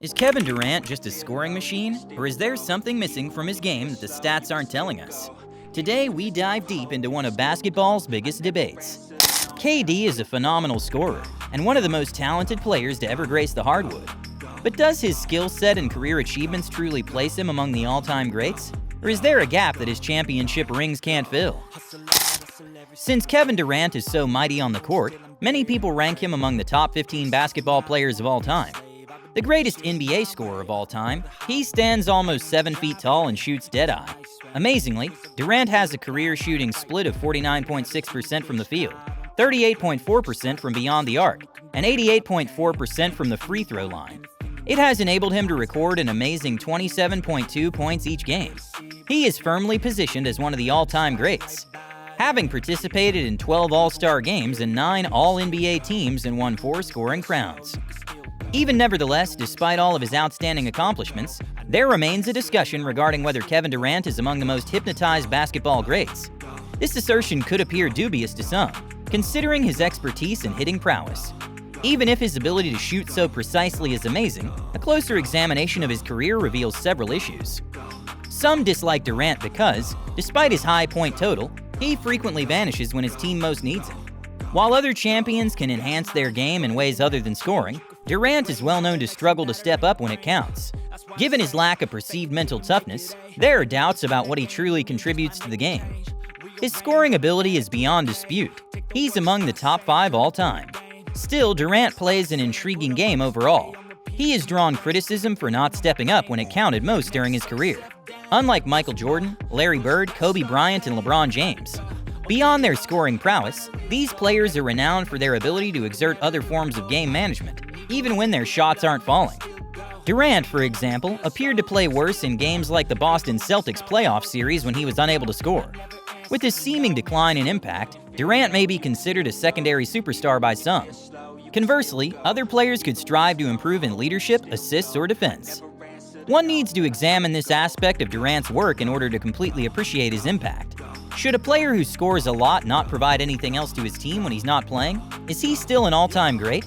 Is Kevin Durant just a scoring machine, or is there something missing from his game that the stats aren't telling us? Today, we dive deep into one of basketball's biggest debates. KD is a phenomenal scorer, and one of the most talented players to ever grace the hardwood. But does his skill set and career achievements truly place him among the all-time greats? Or is there a gap that his championship rings can't fill? Since Kevin Durant is so mighty on the court, many people rank him among the top 15 basketball players of all time. The greatest NBA scorer of all time, he stands almost 7 feet tall and shoots dead-eye. Amazingly, Durant has a career shooting split of 49.6% from the field, 38.4% from beyond the arc, and 88.4% from the free throw line. It has enabled him to record an amazing 27.2 points each game. He is firmly positioned as one of the all-time greats, having participated in 12 All-Star games and 9 All-NBA teams and won 4 scoring crowns. Even nevertheless, despite all of his outstanding accomplishments, there remains a discussion regarding whether Kevin Durant is among the most hypnotized basketball greats. This assertion could appear dubious to some, considering his expertise and hitting prowess. Even if his ability to shoot so precisely is amazing, a closer examination of his career reveals several issues. Some dislike Durant because, despite his high point total, he frequently vanishes when his team most needs him. While other champions can enhance their game in ways other than scoring, Durant is well known to struggle to step up when it counts. Given his lack of perceived mental toughness, there are doubts about what he truly contributes to the game. His scoring ability is beyond dispute. He's among the top 5 all time. Still, Durant plays an intriguing game overall. He has drawn criticism for not stepping up when it counted most during his career. Unlike Michael Jordan, Larry Bird, Kobe Bryant, and LeBron James. Beyond their scoring prowess, these players are renowned for their ability to exert other forms of game management, even when their shots aren't falling. Durant, for example, appeared to play worse in games like the Boston Celtics playoff series when he was unable to score. With his seeming decline in impact, Durant may be considered a secondary superstar by some. Conversely, other players could strive to improve in leadership, assists, or defense. One needs to examine this aspect of Durant's work in order to completely appreciate his impact. Should a player who scores a lot not provide anything else to his team when he's not playing? Is he still an all-time great?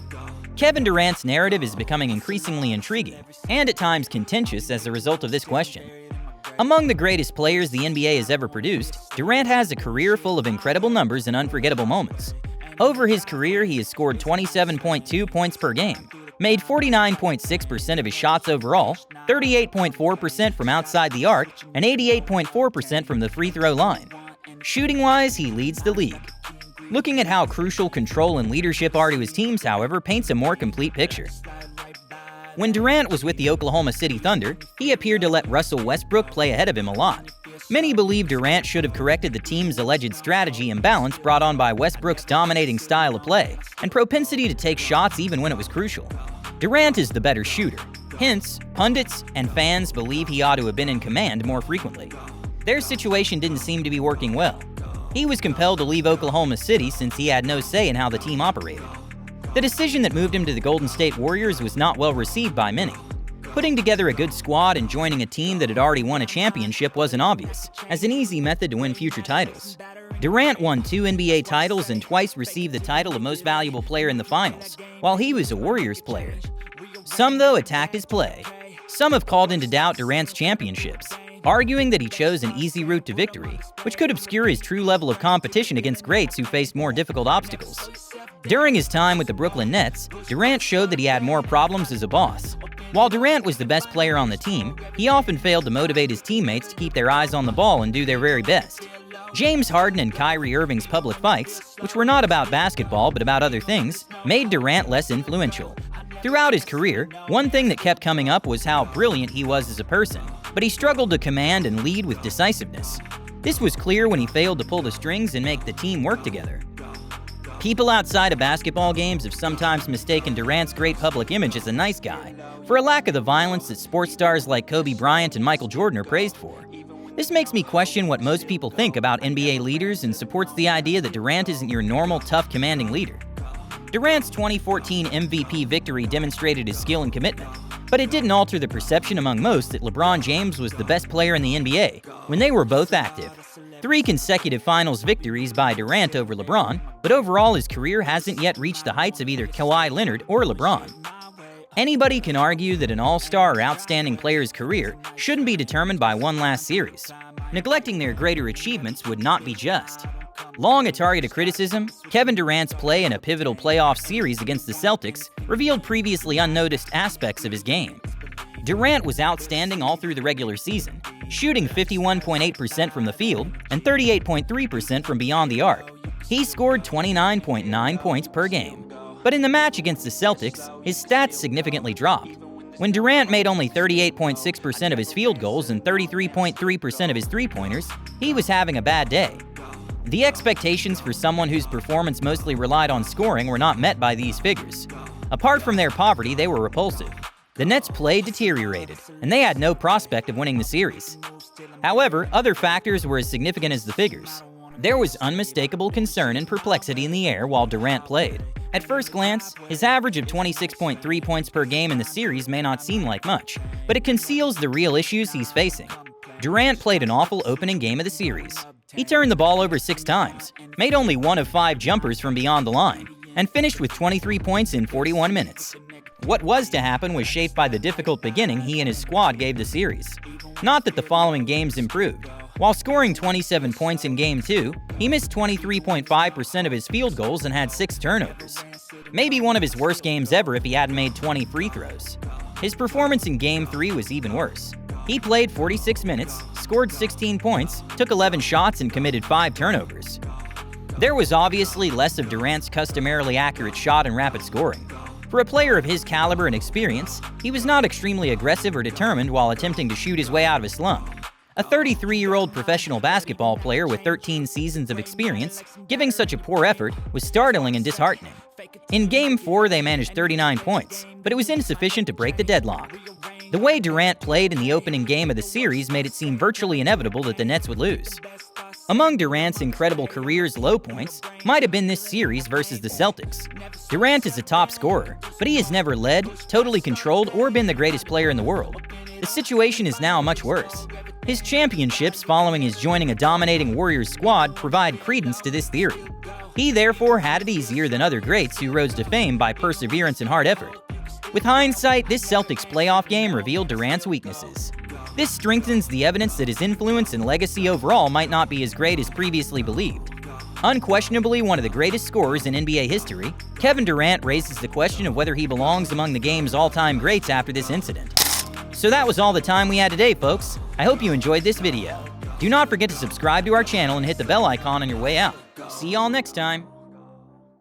Kevin Durant's narrative is becoming increasingly intriguing, and at times contentious as a result of this question. Among the greatest players the NBA has ever produced, Durant has a career full of incredible numbers and unforgettable moments. Over his career, he has scored 27.2 points per game, made 49.6% of his shots overall, 38.4% from outside the arc, and 88.4% from the free throw line. Shooting-wise, he leads the league. Looking at how crucial control and leadership are to his teams, however, paints a more complete picture. When Durant was with the Oklahoma City Thunder, he appeared to let Russell Westbrook play ahead of him a lot. Many believe Durant should have corrected the team's alleged strategy imbalance brought on by Westbrook's dominating style of play and propensity to take shots even when it was crucial. Durant is the better shooter. Hence, pundits and fans believe he ought to have been in command more frequently. Their situation didn't seem to be working well. He was compelled to leave Oklahoma City since he had no say in how the team operated. The decision that moved him to the Golden State Warriors was not well received by many. Putting together a good squad and joining a team that had already won a championship wasn't obvious, as an easy method to win future titles. Durant won 2 NBA titles and twice received the title of Most Valuable Player in the Finals, while he was a Warriors player. Some, though, attacked his play. Some have called into doubt Durant's championships, arguing that he chose an easy route to victory, which could obscure his true level of competition against greats who faced more difficult obstacles. During his time with the Brooklyn Nets, Durant showed that he had more problems as a boss. While Durant was the best player on the team, he often failed to motivate his teammates to keep their eyes on the ball and do their very best. James Harden and Kyrie Irving's public fights, which were not about basketball but about other things, made Durant less influential. Throughout his career, one thing that kept coming up was how brilliant he was as a person, but he struggled to command and lead with decisiveness. This was clear when he failed to pull the strings and make the team work together. People outside of basketball games have sometimes mistaken Durant's great public image as a nice guy for a lack of the violence that sports stars like Kobe Bryant and Michael Jordan are praised for. This makes me question what most people think about NBA leaders and supports the idea that Durant isn't your normal, tough, commanding leader. Durant's 2014 MVP victory demonstrated his skill and commitment, but it didn't alter the perception among most that LeBron James was the best player in the NBA when they were both active. 3 consecutive finals victories by Durant over LeBron, but overall his career hasn't yet reached the heights of either Kawhi Leonard or LeBron. Anybody can argue that an all-star or outstanding player's career shouldn't be determined by one last series. Neglecting their greater achievements would not be just. Long a target of criticism, Kevin Durant's play in a pivotal playoff series against the Celtics revealed previously unnoticed aspects of his game. Durant was outstanding all through the regular season, shooting 51.8% from the field and 38.3% from beyond the arc. He scored 29.9 points per game. But in the match against the Celtics, his stats significantly dropped. When Durant made only 38.6% of his field goals and 33.3% of his three-pointers, he was having a bad day. The expectations for someone whose performance mostly relied on scoring were not met by these figures. Apart from their poverty, they were repulsive. The Nets' play deteriorated, and they had no prospect of winning the series. However, other factors were as significant as the figures. There was unmistakable concern and perplexity in the air while Durant played. At first glance, his average of 26.3 points per game in the series may not seem like much, but it conceals the real issues he's facing. Durant played an awful opening game of the series. He turned the ball over 6 times, made only 1 of 5 jumpers from beyond the line, and finished with 23 points in 41 minutes. What was to happen was shaped by the difficult beginning he and his squad gave the series. Not that the following games improved. While scoring 27 points in Game 2, he missed 23.5% of his field goals and had 6 turnovers. Maybe one of his worst games ever if he hadn't made 20 free throws. His performance in Game 3 was even worse. He played 46 minutes, scored 16 points, took 11 shots, and committed 5 turnovers. There was obviously less of Durant's customarily accurate shot and rapid scoring. For a player of his caliber and experience, he was not extremely aggressive or determined while attempting to shoot his way out of a slump. A 33-year-old professional basketball player with 13 seasons of experience giving such a poor effort was startling and disheartening. In Game 4, they managed 39 points, but it was insufficient to break the deadlock. The way Durant played in the opening game of the series made it seem virtually inevitable that the Nets would lose. Among Durant's incredible career's low points might have been this series versus the Celtics. Durant is a top scorer, but he has never led, totally controlled, or been the greatest player in the world. The situation is now much worse. His championships following his joining a dominating Warriors squad provide credence to this theory. He therefore had it easier than other greats who rose to fame by perseverance and hard effort. With hindsight, this Celtics playoff game revealed Durant's weaknesses. This strengthens the evidence that his influence and legacy overall might not be as great as previously believed. Unquestionably one of the greatest scorers in NBA history, Kevin Durant raises the question of whether he belongs among the game's all-time greats after this incident. So that was all the time we had today, folks. I hope you enjoyed this video. Do not forget to subscribe to our channel and hit the bell icon on your way out. See y'all next time.